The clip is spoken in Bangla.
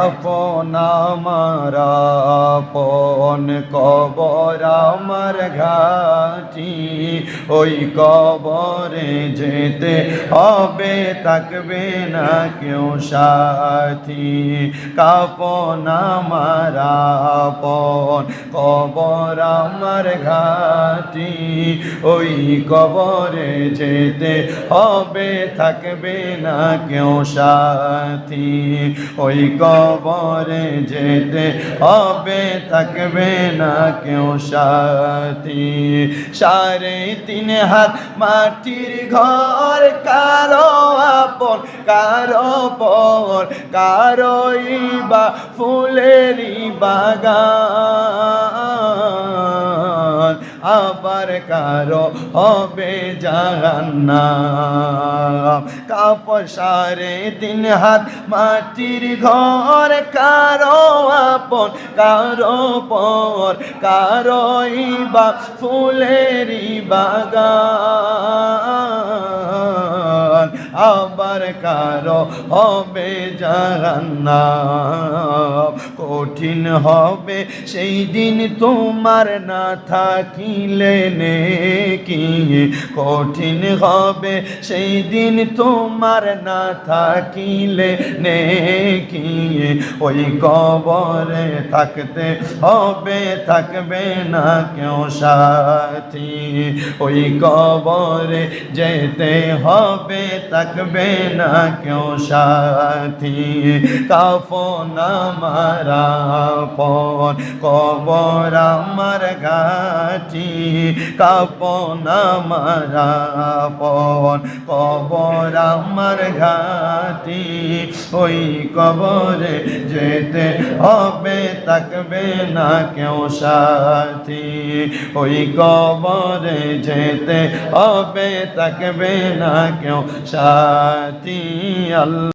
কাফন আমার আপন কবর আমার ঘাটি ওই কবরে যেতে হবে থাকবে না কেউ সাথী কাফন আমার আপন কবর আমার ঘাটি ওই কবরে যেতে হবে থাকবে না কেউ সাথী ওই কবরে যেতে হবে থাকবে না কেউ সাথী 3.5 হাত মাটির ঘর কারো আপন কারো পর কারোই বা ফুলেরই বাগান আবার কারো হবে জাহান্নাম কাফন 3.5 হাত মাটির ঘর কারো আপন কারো পর কারোই বা ফুলেরই বাগান আবার কারো হবে জাহান্নাম কঠিন হবে সেই দিন তোমার না থাকিলে নেকি কঠিন হবে সেই দিন তোমার না থাকিলে নেকি ওই কবরে থাকতে হবে থাকবে না কেউ সাথী ওই কবরে যেতে হবে থাকবে না কেউ সাথী কাফন আমার আপন কবর আমার ঘাটি কাফন আমার আপন কবর আমার ঘাটি ওই কবরে যেতে হবে থাকবে না কেউ সাথী ওই কবরে যেতে হবে থাকবে না কেউ সাথী আল্লাহ।